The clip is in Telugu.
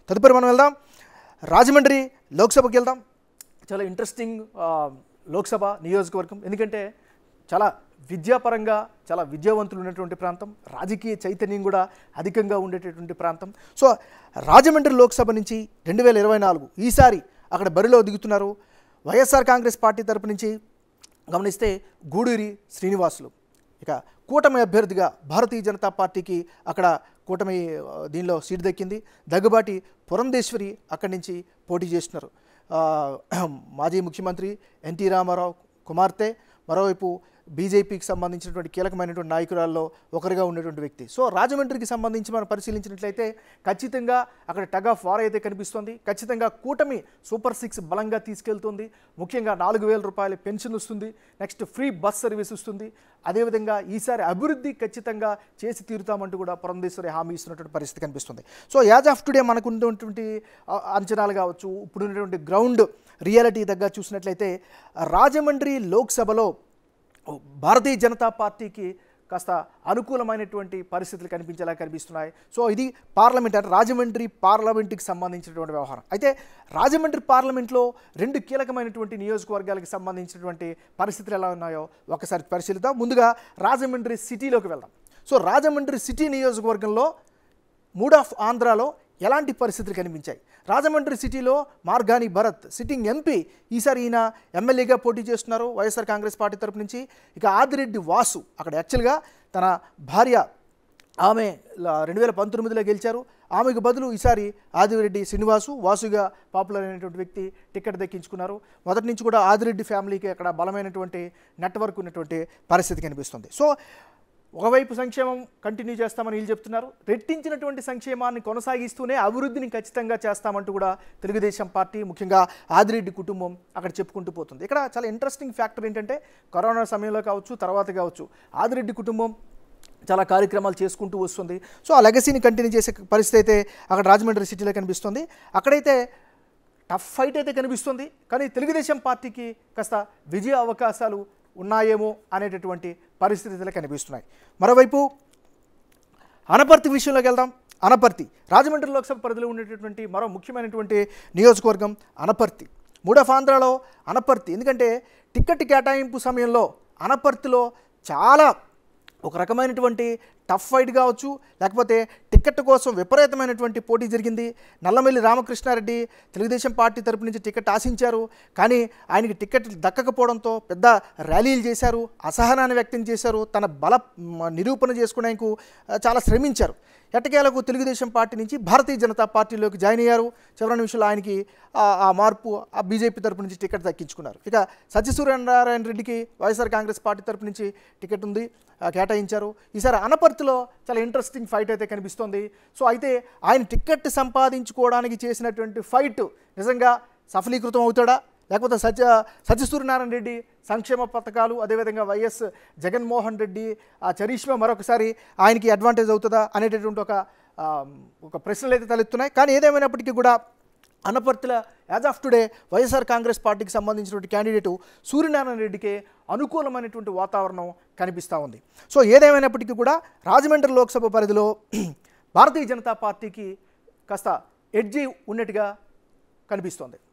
తదుపరి మనం వెళ్దాం రాజమండ్రి లోక్సభకి వెళ్దాం. చాలా ఇంట్రెస్టింగ్ లోక్సభ నియోజకవర్గం, ఎందుకంటే చాలా విద్యాపరంగా చాలా విద్యావంతులు ఉన్నటువంటి ప్రాంతం, రాజకీయ చైతన్యం కూడా అధికంగా ఉండేటటువంటి ప్రాంతం. సో రాజమండ్రి లోక్సభ నుంచి 2024 ఈసారి అక్కడ బరిలో దిగుతున్నారు వైఎస్ఆర్ కాంగ్రెస్ పార్టీ తరపు నుంచి గమనిస్తే గూడూరి శ్రీనివాసులు. ఇక కూటమి అభ్యర్థిగా భారతీయ జనతా పార్టీకి అక్కడ కూటమి దీనిలో సీటు దక్కింది. దగ్గుబాటి పురంధేశ్వరి అక్కడి నుంచి పోటీ చేస్తున్నారు. మాజీ ముఖ్యమంత్రి ఎన్టీ రామారావు కుమార్తె, మరోవైపు బీజేపీకి సంబంధించినటువంటి కీలకమైనటువంటి నాయకురాల్లో ఒకరిగా ఉన్నటువంటి వ్యక్తి. సో రాజమండ్రికి సంబంధించి మనం పరిశీలించినట్లయితే ఖచ్చితంగా అక్కడ టగ్ ఆఫ్ వార్ అయితే కనిపిస్తుంది. ఖచ్చితంగా కూటమి సూపర్ 6 బలంగా తీసుకెళ్తుంది. ముఖ్యంగా 4,000 రూపాయల పెన్షన్ వస్తుంది, నెక్స్ట్ ఫ్రీ బస్ సర్వీస్ వస్తుంది. అదేవిధంగా ఈసారి అభివృద్ధి ఖచ్చితంగా చేసి తీరుతామంటూ కూడా పురంధేశ్వరి హామీ ఇస్తున్నటువంటి పరిస్థితి కనిపిస్తుంది. సో యాజ్ ఆఫ్ టుడే మనకు ఉన్నటువంటి అంచనాలు కావచ్చు, ఇప్పుడు ఉన్నటువంటి గ్రౌండ్ రియాలిటీ దగ్గర చూసినట్లయితే రాజమండ్రి లోక్సభలో భారతీయ జనతా పార్టీకి కాస్త అనుకూలమైనటువంటి పరిస్థితులు కనిపించేలా కనిపిస్తున్నాయి. సో ఇది పార్లమెంట్ అంటే రాజమండ్రి పార్లమెంట్కి సంబంధించినటువంటి వ్యవహారం. అయితే రాజమండ్రి పార్లమెంట్లో 2 కీలకమైనటువంటి నియోజకవర్గాలకు సంబంధించినటువంటి పరిస్థితులు ఎలా ఉన్నాయో ఒకసారి పరిశీలిద్దాం. ముందుగా రాజమండ్రి సిటీలోకి వెళ్దాం. సో రాజమండ్రి సిటీ నియోజకవర్గంలో మూడ్ ఆఫ్ ఆంధ్రాలో ఎలాంటి పరిస్థితులు కనిపించాయి? రాజమండ్రి సిటీలో మార్గాని భరత్ సిట్టింగ్ ఎంపీ, ఈసారి ఈయన ఎమ్మెల్యేగా పోటీ చేస్తున్నారు వైఎస్ఆర్ కాంగ్రెస్ పార్టీ తరపు నుంచి. ఇక ఆదిరెడ్డి వాసు అక్కడ యాక్చువల్గా తన భార్య ఆమె 2019లో గెలిచారు, ఆమెకు బదులు ఈసారి ఆదిరెడ్డి శ్రీనివాసు వాసుగా పాపులర్ అయినటువంటి వ్యక్తి టికెట్ దక్కించుకున్నారు. మొదటి నుంచి కూడా ఆదిరెడ్డి ఫ్యామిలీకి అక్కడ బలమైనటువంటి నెట్వర్క్ ఉన్నటువంటి పరిస్థితి కనిపిస్తుంది. సో ఒకవైపు సంక్షేమం కంటిన్యూ చేస్తామని వీళ్ళు చెప్తున్నారు, రెట్టించినటువంటి సంక్షేమాన్ని కొనసాగిస్తూనే అభివృద్ధిని ఖచ్చితంగా చేస్తామంటూ కూడా తెలుగుదేశం పార్టీ ముఖ్యంగా ఆదిరెడ్డి కుటుంబం అక్కడ చెప్పుకుంటూ పోతుంది. ఇక్కడ చాలా ఇంట్రెస్టింగ్ ఫ్యాక్టర్ ఏంటంటే కరోనా సమయంలో కావచ్చు, తర్వాత కావచ్చు, ఆదిరెడ్డి కుటుంబం చాలా కార్యక్రమాలు చేసుకుంటూ వస్తుంది. సో ఆ లెగసీని కంటిన్యూ చేసే పరిస్థితి అయితే అక్కడ రాజమండ్రి సిటీలో కనిపిస్తుంది. అక్కడైతే టఫ్ ఫైట్ అయితే కనిపిస్తుంది, కానీ తెలుగుదేశం పార్టీకి కాస్త విజయ అవకాశాలు ఉన్నాయేమో అనేటటువంటి పరిస్థితులు కనిపిస్తున్నాయి. మరోవైపు అనపర్తి విషయంలోకి వెళ్దాం. అనపర్తి రాజమండ్రి లోక్సభ పరిధిలో ఉండేటటువంటి మరో ముఖ్యమైనటువంటి నియోజకవర్గం అనపర్తి. మూడ్ ఆఫ్ ఆంధ్రాలో అనపర్తి, ఎందుకంటే టికెట్ కేటాయింపు సమయంలో అనపర్తిలో చాలా ఒక రకమైనటువంటి టఫ్ ఫైట్ కావచ్చు, లేకపోతే టికెట్ కోసం విపరీతమైనటువంటి పోటీ జరిగింది. నల్లమెల్లి రామకృష్ణారెడ్డి తెలుగుదేశం పార్టీ తరపు నుంచి టికెట్ ఆశించారు, కానీ ఆయనకి టికెట్ దక్కకపోవడంతో పెద్ద ర్యాలీలు చేశారు, అసహనాన్ని వ్యక్తం చేశారు, తన బల నిరూపణ చేసుకునేందుకు చాలా శ్రమించారు. ఎట్టకేలకు తెలుగుదేశం పార్టీ నుంచి భారతీయ జనతా పార్టీలోకి జాయిన్ అయ్యారు. చివరి నిమిషంలో ఆయనకి ఆ మార్పు ఆ బీజేపీ తరపు నుంచి టికెట్ దక్కించుకున్నారు. ఇక సత్యసూర్యనారాయణ రెడ్డికి వైఎస్ఆర్ కాంగ్రెస్ పార్టీ తరపు నుంచి టికెట్ ఉంది, కేటాయించారు. ఈసారి అనపర్తిలో చాలా ఇంట్రెస్టింగ్ ఫైట్ అయితే కనిపిస్తోంది. సో అయితే ఆయన టికెట్ సంపాదించుకోవడానికి చేసినటువంటి ఫైట్ నిజంగా సఫలీకృతం అవుతాడా, లేకపోతే సత్యసూర్యనారాయణ రెడ్డి సంక్షేమ పథకాలు, అదేవిధంగా వైఎస్ జగన్మోహన్ రెడ్డి ఆ చరిష్మా మరొకసారి ఆయనకి అడ్వాంటేజ్ అవుతుందా అనేటటువంటి ఒక ప్రశ్నలు అయితే తలెత్తున్నాయి. కానీ ఏదేమైనప్పటికీ కూడా అనపర్తిలో as of today YSR Congress పార్టీకి సంబంధించినటువంటి క్యాండిడేటు సూర్యనారాయణ రెడ్డికి అనుకూలమైనటువంటి వాతావరణం కనిపిస్తూ ఉంది. సో ఏదేమైనప్పటికీ కూడా రాజమండ్రి లోక్సభ పరిధిలో భారతీయ జనతా పార్టీకి కాస్త ఎడ్జి ఉన్నట్టుగా కనిపిస్తోంది.